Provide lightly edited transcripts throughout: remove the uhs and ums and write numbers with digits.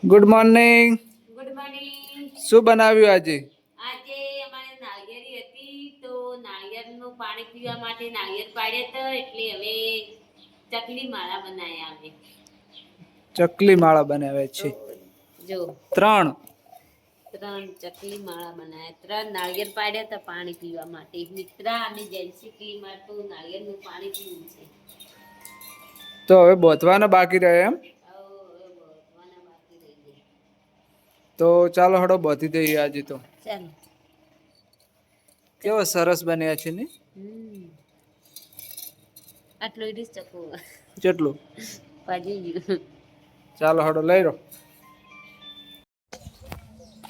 Good morning. Good morning. શું બનાવ્યું આજે? આજે અમારે નાળિયેરી હતી તો નાળિયેરનું પાણી પીવા માટે નાળિયેર પાડ્યા હતા એટલે હવે ચકલી માળા બનાવ્યા અમે. ચકલી માળા બનાવ્યા છે. જો ત્રણ ચકલી માળા બનાવ્યા, 3 નાળિયેર પાડ્યા હતા પાણી પીવા માટે. મિત્રા અને જેન્સી માટે નાળિયેરનું પાણી પીવું છે. તો હવે બોધવાના બાકી રહે એમ? તો ચાલો હડો બોધી દઈએ આજે તો. ચાલો. કેવો સરસ બન્યા છે ને? આટલો ઇડીસ ચકો કેટલું પાજી ગયું. ચાલો હડો લઈ રો.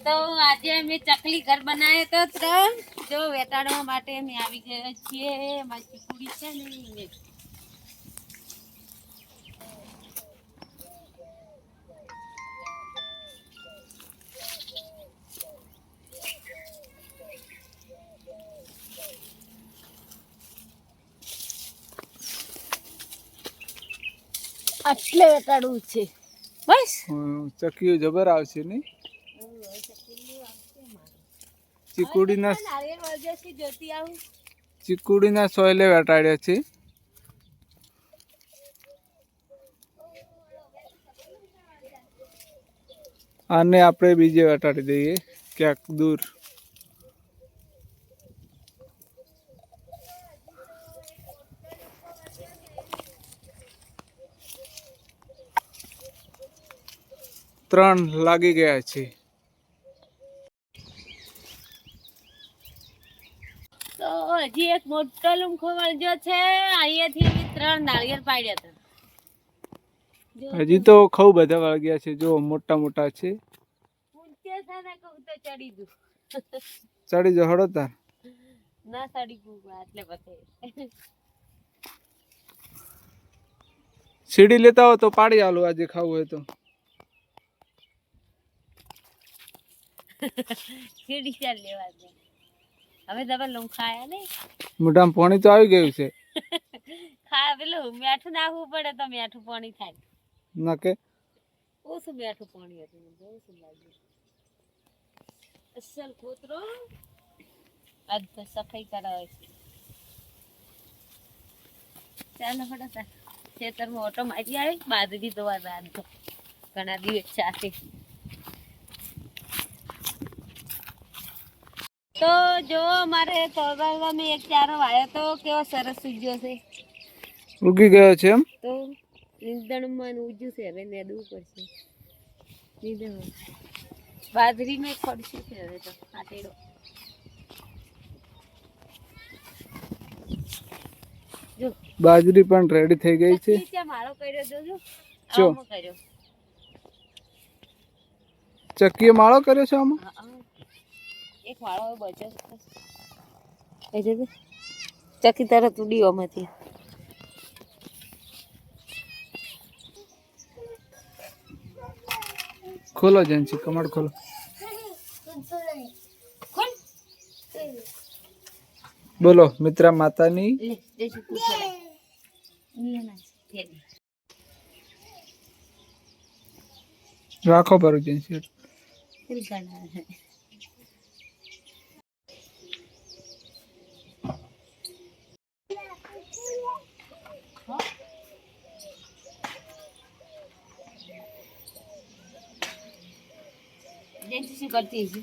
તો આજે અમે ચકલી ઘર બનાવ્યા તો 3 જો વેટાડવા માટે અમે આવી ગયા છીએ. મારી ચીકુડી છે ને આટલે વેટાડવું છે બસ. ચકીઓ જબર આવશે ને? ચીકુડીના સોયલે વેટાડ્યા છે. આને આપણે બીજે વેટાડી દઈએ ક્યાંક દૂર. ત્રણ લાગી ગયા છે. તો હજી એક મોટો લૂમખો વળજો છે. અહીંયાથી 3 નાળિયેર પાડ્યા હતા. હજી તો ખઉ બધા વાગ્યા છે. જો મોટા મોટા છે. ચડી દઉં ચડી જો હડો તાર. ના ચડી ગયું એટલે પછી સીડી લેતા હો તો પાડી આલો આજે ખાવું હોય તો. સીડી ચાલ લેવા દે. હવે તમે લઉં ખાયા ને મોઢામાં પાણી તો આવી ગયું છે. ખા પેલું મીઠું નાખવું પડે તો મીઠું પાણી થાય. ના કે ઓછું મીઠું પાણી હતું. બહુ સુંદર લાગ્યું. અસલ ખોતરો આજ તો સફાઈ કરાવે છે. ચાલો ફટાફટ ખેતરમાં ઓટો મારી આવી. બાજરી ધોવા રાત તો ઘણા દિવસ સાથે. તો જો મારે તોરવામાં એક ચારો વાયો તો કેવો સરસ ઉગ્યો છે. ઉગી ગયો છે એમ? તો નીંદણમાં ઉગ્યું છે. હવે નેદવું પડશે. નીંદણ બાજરીમાં ખડશું છે હવે તો આટેડો. જો બાજરી પણ રેડી થઈ ગઈ છે. માળો કર્યો જોજો. જો કર્યો ચકીએ માળો કર્યો છે આમાં. એક વાળો બચો એ જો ચકી તરત ઉડી માંથી. ખોલો જેન્સી કમાડ ખોલો. બોલો મિત્રા માતાની રાખો પર જેન્સી. શું કરતી છે?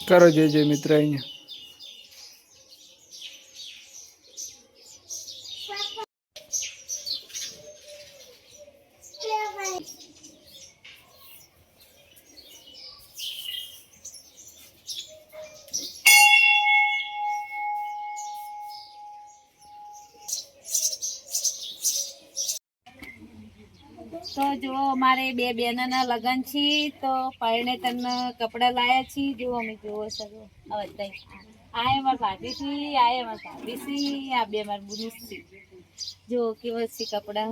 કરો જે મિત્ર અહીંયા. જો અમારે બે બેનના લગન છે તો પરણે તને કપડા લાયા છીએ જો અમે જોવો સગો આ બધા આ અમાર ભાભી છે આ અમાર ભાભી છે આ બે માર બુનુસ છે જો કેવા છે કપડા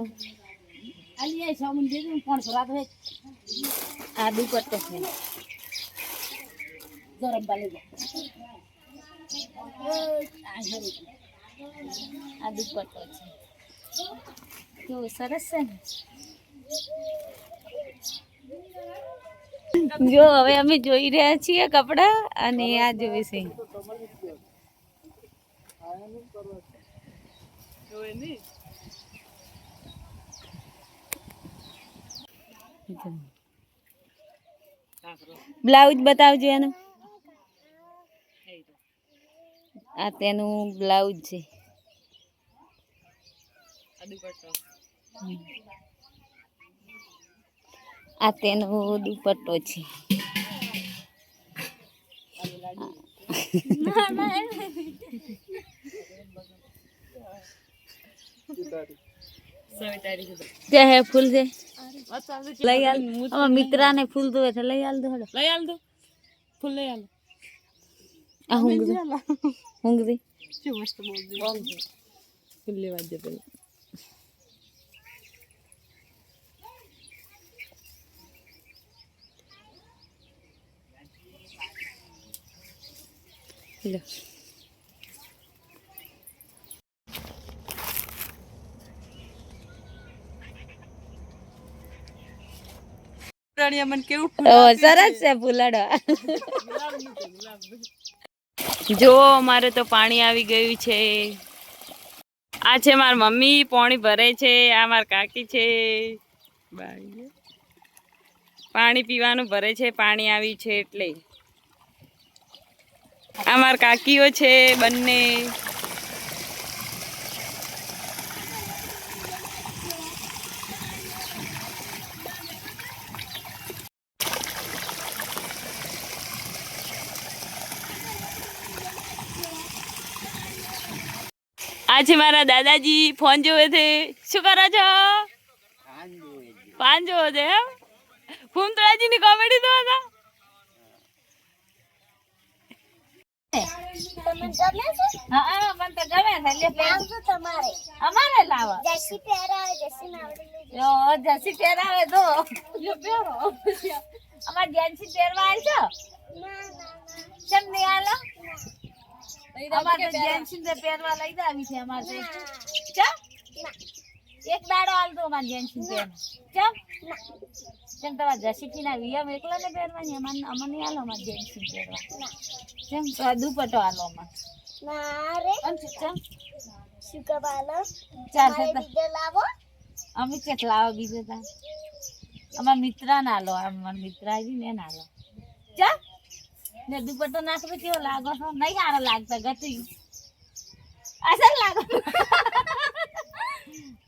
આલી આ સામું દે કોણ રાત હે આ દુપટ્ટો છે ગરમ બાલે આ દુપટ્ટો છે કેવો સરસ છે ને જો હવે અમે જોઈ રહ્યા છીએ કપડા અને આ જોઈ છે બ્લાઉઝ બતાવજો એનું આ તેનું બ્લાઉઝ છે આ તેનો દુપટ્ટો છે क्या है फूल से લઈ આલ અમાર મિત્રાને ફૂલ દો એટલે લઈ આલ દો ફૂલ લઈ આલ આ હુંગરી મસ્ત બોલ ફૂલ લેવા જ પેલા લો સરસ છે ફૂલડો જો અમારે તો પાણી આવી ગયું છે આ છે મારી મમ્મી પાણી ભરે છે આ મારી કાકી છે પાણી પીવાનું ભરે છે પાણી આવી છે એટલે આ મારી કાકીઓ છે બંને आज हमारा दादाजी फोन जो थे शू करो छो पान जो थे फूमतराजी ने कॉमेडी तो था हां मन तो गमे है ले लावજો તમારે અમારે લાવો જસી પહેરાવે જસી નાવડી યો જસી પહેરાવે દો યો પહેરો અમાર જેન્સી પહેરવા આવજો ના ના ચમ નહીં આલો અમારે જેન્સી ને પહેરવા લઈ જાવી છે અમારે ચમ એક દાડો આલ દો અમાર જેન્સી પહેર ચમ ચમ તમાર જસી ના વિયમ એકલા ને પહેરવાની અમને આલો અમાર જેન્સી પહેરવા ચમ તો દુપટ્ટો આલો અમાર ના રે ચમ સુકા બાલો ચાલ બીજો લાવો અમે ચેક લાવો બીજો તા અમાર મિત્રા ના આલો અમાર મિત્રાજી ને ના આલો ચમ ને દુપટ્ટો નાખવે કેવો લાગો છો નહીં સારો લાગતા ગતી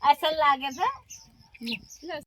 અસલ લાગે છે